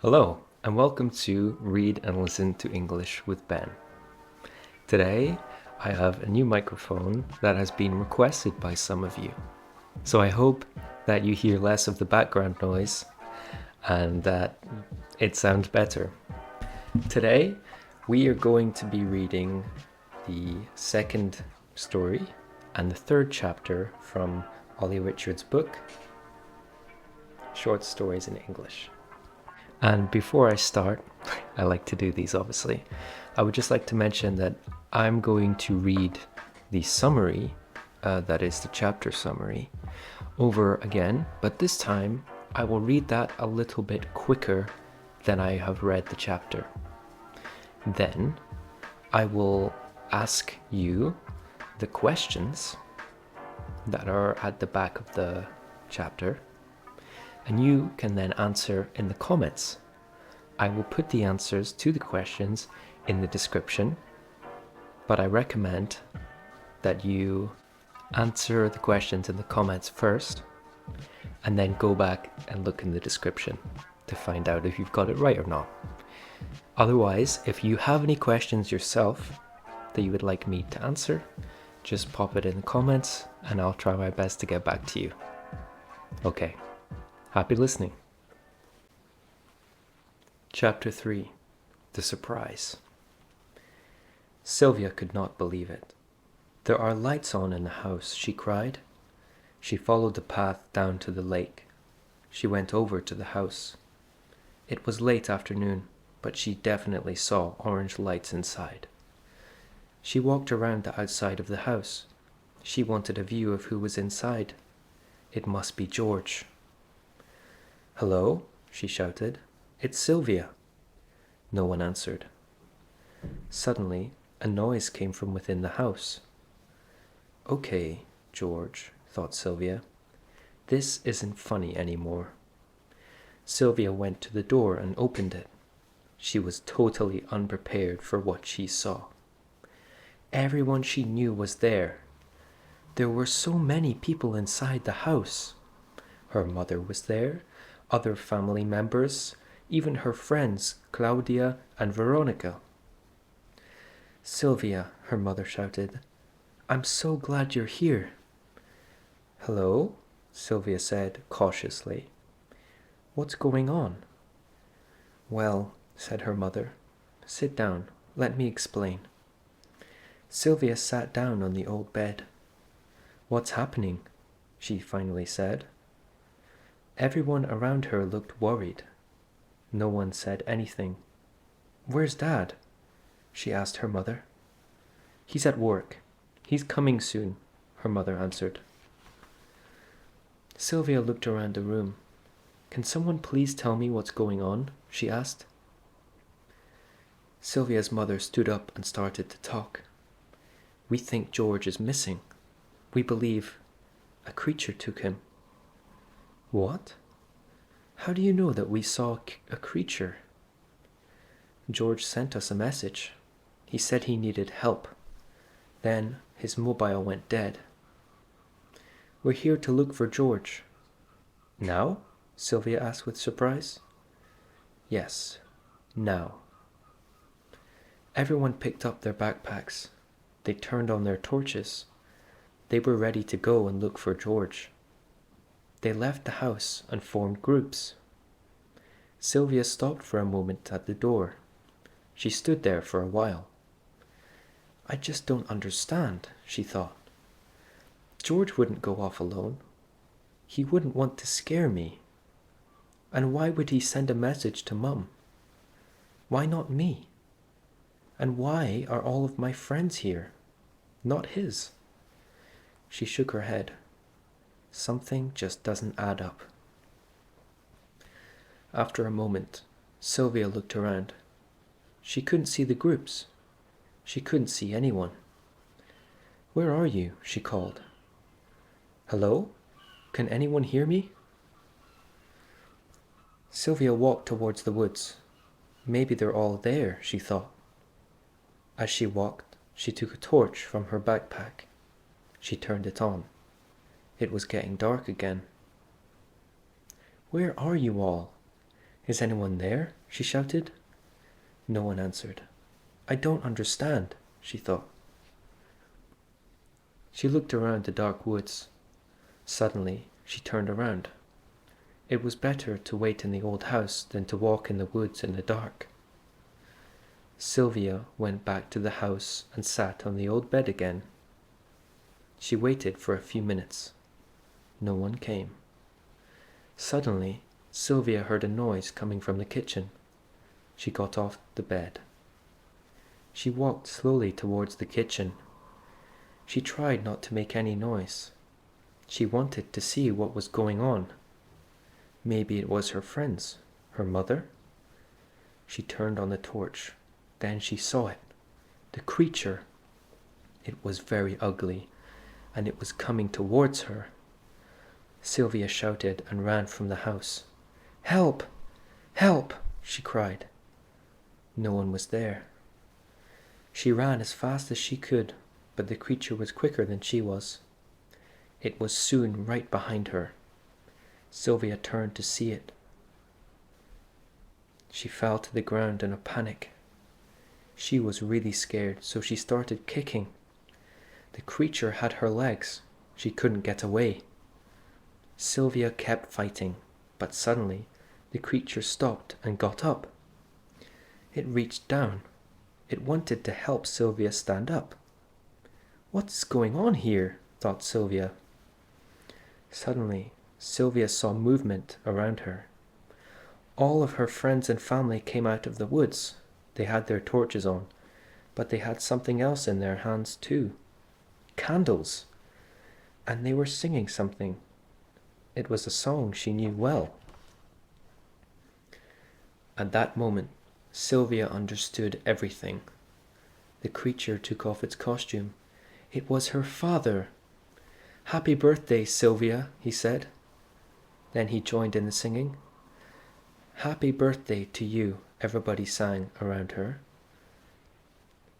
Hello, and welcome to Read and Listen to English with Ben. Today, I have a new microphone that has been requested by some of you. So I hope that you hear less of the background noise and that it sounds better. Today, we are going to be reading the second story and the third chapter from Olly Richards' book, Short Stories in English. And before I start, I like to do these obviously, I would just like to mention that I'm going to read the summary, that is the chapter summary, over again, but this time I will read that a little bit quicker than I have read the chapter. Then I will ask you the questions that are at the back of the chapter, and you can then answer in the comments. I will put the answers to the questions in the description, but I recommend that you answer the questions in the comments first and then go back and look in the description to find out if you've got it right or not. Otherwise, if you have any questions yourself that you would like me to answer, just pop it in the comments and I'll try my best to get back to you. Okay. Happy listening. Chapter 3. The Surprise. Sylvia could not believe it. "There are lights on in the house," she cried. She followed the path down to the lake. She went over to the house. It was late afternoon, but she definitely saw orange lights inside. She walked around the outside of the house. She wanted a view of who was inside. It must be George. "Hello," she shouted. "It's Sylvia." No one answered. Suddenly, a noise came from within the house. "Okay, George," thought Sylvia. "This isn't funny anymore." Sylvia went to the door and opened it. She was totally unprepared for what she saw. Everyone she knew was there. There were so many people inside the house. Her mother was there, other family members, even her friends Claudia and Veronica. "Sylvia," her mother shouted, "I'm so glad you're here." "Hello," Sylvia said cautiously. "What's going on?" "Well," said her mother, "sit down. Let me explain." Sylvia sat down on the old bed. "What's happening?" she finally said. Everyone around her looked worried. No one said anything. "Where's Dad?" she asked her mother. "He's at work. He's coming soon," her mother answered. Sylvia looked around the room. "Can someone please tell me what's going on?" she asked. Sylvia's mother stood up and started to talk. "We think George is missing. We believe a creature took him." "What? How do you know that we saw a creature?" "George sent us a message. He said he needed help. Then his mobile went dead." "We're here to look for George." "Now?" Sylvia asked with surprise. "Yes, now." Everyone picked up their backpacks. They turned on their torches. They were ready to go and look for George. They left the house and formed groups. Sylvia stopped for a moment at the door. She stood there for a while. "I just don't understand," she thought. "George wouldn't go off alone. He wouldn't want to scare me. And why would he send a message to Mum? Why not me? And why are all of my friends here, not his?" She shook her head. Something just doesn't add up. After a moment, Sylvia looked around. She couldn't see the groups. She couldn't see anyone. "Where are you?" she called. "Hello? Can anyone hear me?" Sylvia walked towards the woods. Maybe they're all there, she thought. As she walked, she took a torch from her backpack. She turned it on. It was getting dark again. "Where are you all? Is anyone there? She shouted. No one answered. I don't understand, she thought. She looked around the dark woods. Suddenly, she turned around. It was better to wait in the old house than to walk in the woods in the dark. Sylvia went back to the house and sat on the old bed again. She waited for a few minutes. No one came. Suddenly, Sylvia heard a noise coming from the kitchen. She got off the bed. She walked slowly towards the kitchen. She tried not to make any noise. She wanted to see what was going on. Maybe it was her friends, her mother. She turned on the torch. Then she saw it. The creature. It was very ugly, and it was coming towards her. Sylvia shouted and ran from the house. Help! Help! She cried. No one was there. She ran as fast as she could, but the creature was quicker than she was. It was soon right behind her. Sylvia turned to see it. She fell to the ground in a panic. She was really scared, so she started kicking. The creature had her legs. She couldn't get away. Sylvia kept fighting, but suddenly the creature stopped and got up. It reached down. It wanted to help Sylvia stand up. What's going on here? Thought Sylvia. Suddenly, Sylvia saw movement around her. All of her friends and family came out of the woods. They had their torches on, but they had something else in their hands too. Candles. And they were singing something. It was a song she knew well. At that moment, Sylvia understood everything. The creature took off its costume. It was her father. Happy birthday, Sylvia, he said. Then he joined in the singing. Happy birthday to you, everybody sang around her.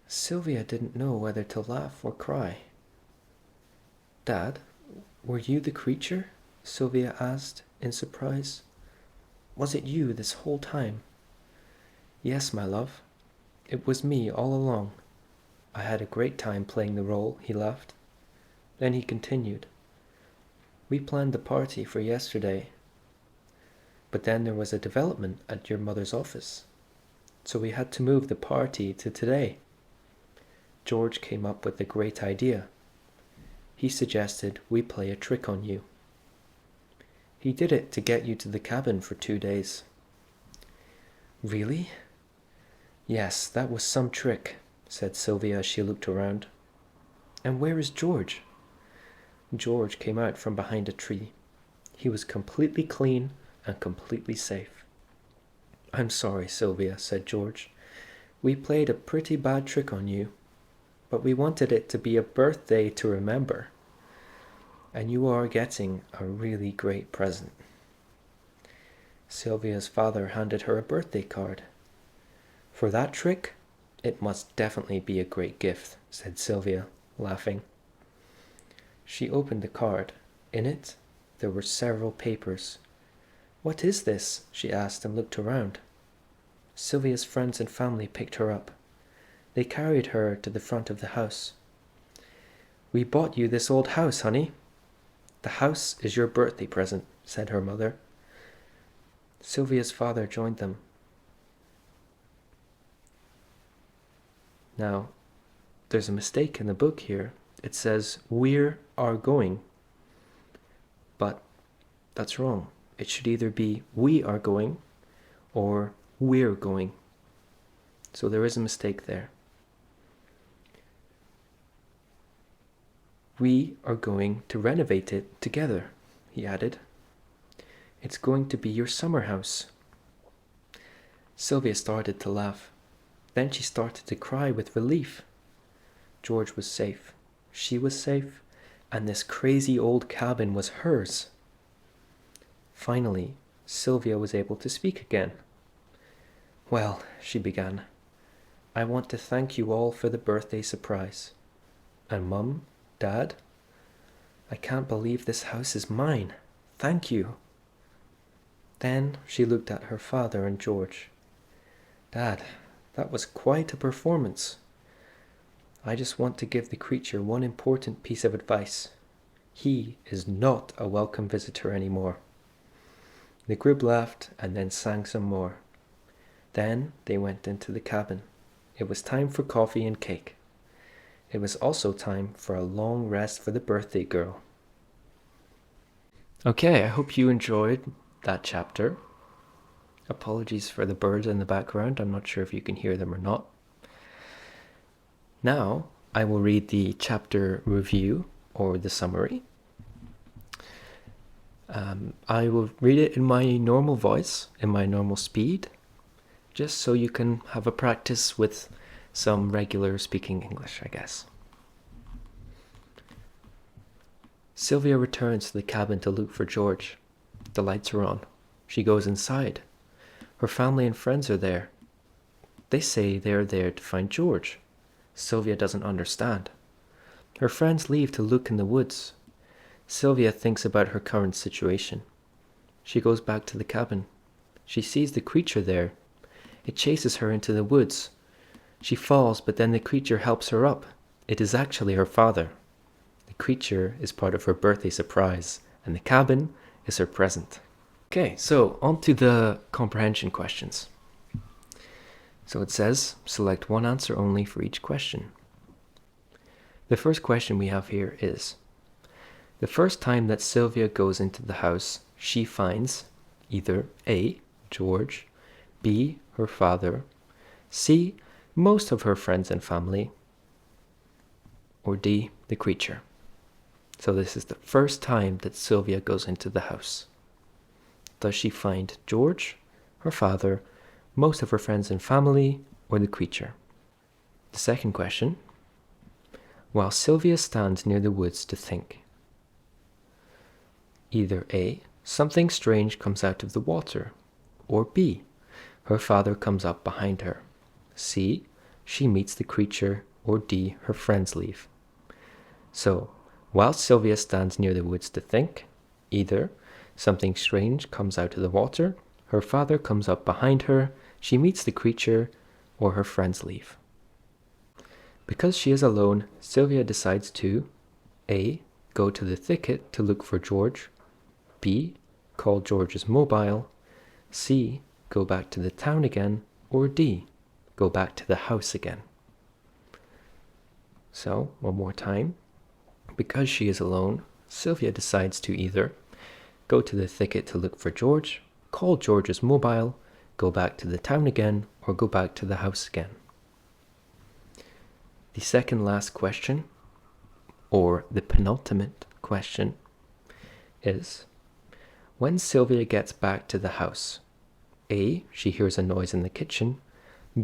Sylvia didn't know whether to laugh or cry. Dad, were you the creature? Sylvia asked in surprise. Was it you this whole time? Yes, my love. It was me all along. I had a great time playing the role, he laughed. Then he continued. We planned the party for yesterday. But then there was a development at your mother's office. So we had to move the party to today. George came up with a great idea. He suggested we play a trick on you. He did it to get you to the cabin for 2 days. Really? Yes, that was some trick, said Sylvia as she looked around. And where is George? George came out from behind a tree. He was completely clean and completely safe. I'm sorry, Sylvia, said George. We played a pretty bad trick on you, but we wanted it to be a birthday to remember. And you are getting a really great present. Sylvia's father handed her a birthday card. For that trick, it must definitely be a great gift, said Sylvia, laughing. She opened the card. In it, there were several papers. What is this? She asked and looked around. Sylvia's friends and family picked her up. They carried her to the front of the house. We bought you this old house, honey. The house is your birthday present, said her mother. Sylvia's father joined them. Now, there's a mistake in the book here. It says, "We are going." But that's wrong. It should either be "we are going" or "we're going." So there is a mistake there. We are going to renovate it together, he added. It's going to be your summer house. Sylvia started to laugh. Then she started to cry with relief. George was safe. She was safe. And this crazy old cabin was hers. Finally, Sylvia was able to speak again. Well, she began, I want to thank you all for the birthday surprise. And Mum, Dad, I can't believe this house is mine. Thank you. Then she looked at her father and George. "Dad, that was quite a performance. I just want to give the creature one important piece of advice. He is not a welcome visitor anymore." The group laughed and then sang some more. Then they went into the cabin. It was time for coffee and cake. It was also time for a long rest for the birthday girl. Okay, I hope you enjoyed that chapter. Apologies for the birds in the background. I'm not sure if you can hear them or not. Now, I will read the chapter review or the summary. I will read it in my normal voice, in my normal speed, just so you can have a practice with some regular speaking English, I guess. Sylvia returns to the cabin to look for George. The lights are on. She goes inside. Her family and friends are there. They say they are there to find George. Sylvia doesn't understand. Her friends leave to look in the woods. Sylvia thinks about her current situation. She goes back to the cabin. She sees the creature there. It chases her into the woods. She falls, but then the creature helps her up. It is actually her father. The creature is part of her birthday surprise, and the cabin is her present. Okay, so on to the comprehension questions. So it says, select one answer only for each question. The first question we have here is, the first time that Sylvia goes into the house, she finds either A, George, B, her father, C, most of her friends and family, or D, the creature. So this is the first time that Sylvia goes into the house. Does she find George, her father, most of her friends and family, or the creature? The second question, while Sylvia stands near the woods to think, either A, something strange comes out of the water, or B, her father comes up behind her, C, she meets the creature, or D, her friends leave. So, while Sylvia stands near the woods to think, either something strange comes out of the water, her father comes up behind her, she meets the creature, or her friends leave. Because she is alone, Sylvia decides to A, go to the thicket to look for George, B, call George's mobile, C, go back to the town again, or D, go back to the house again. So, one more time. Because she is alone, Sylvia decides to either go to the thicket to look for George, call George's mobile, go back to the town again, or go back to the house again. The second last question, or the penultimate question, is, when Sylvia gets back to the house, A, she hears a noise in the kitchen,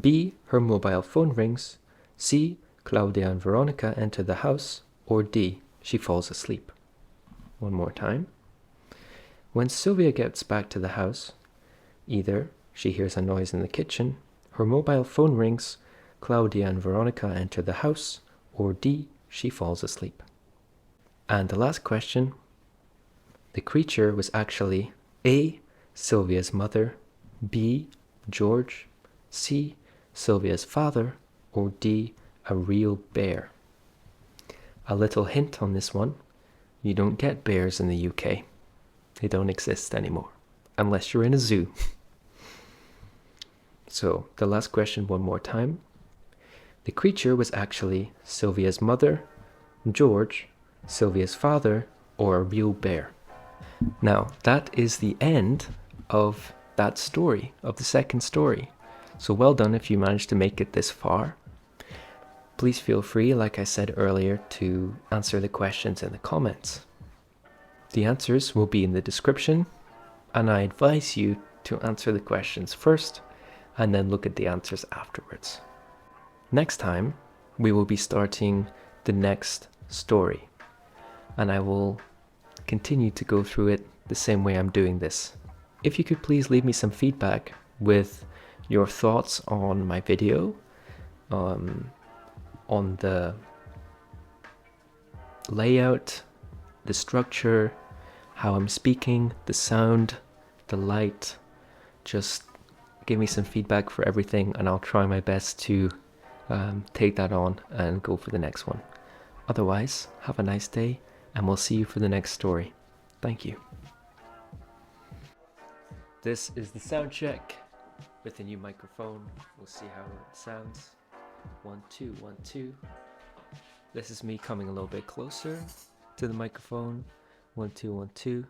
B, her mobile phone rings, C, Claudia and Veronica enter the house, or D, she falls asleep. One more time. When Sylvia gets back to the house, either she hears a noise in the kitchen, her mobile phone rings, Claudia and Veronica enter the house, or D, she falls asleep. And the last question, the creature was actually A, Sylvia's mother, B, George, C, Sylvia's father, or D, a real bear. A little hint on this one, you don't get bears in the UK. They don't exist anymore, unless you're in a zoo. So, the last question one more time. The creature was actually Sylvia's mother, George, Sylvia's father, or a real bear. Now, that is the end of that story, of the second story. So well done if you managed to make it this far. Please feel free, like I said earlier, to answer the questions in the comments. The answers will be in the description, and I advise you to answer the questions first, and then look at the answers afterwards. Next time, we will be starting the next story, and I will continue to go through it the same way I'm doing this. If you could please leave me some feedback with your thoughts on my video, on the layout, the structure, how I'm speaking, the sound, the light. Just give me some feedback for everything, and I'll try my best to take that on and go for the next one. Otherwise, have a nice day, and we'll see you for the next story. Thank you. This is the sound check with the new microphone. We'll see how it sounds. 1 2 1 2. This is me coming a little bit closer to the microphone. 1 2 1 2.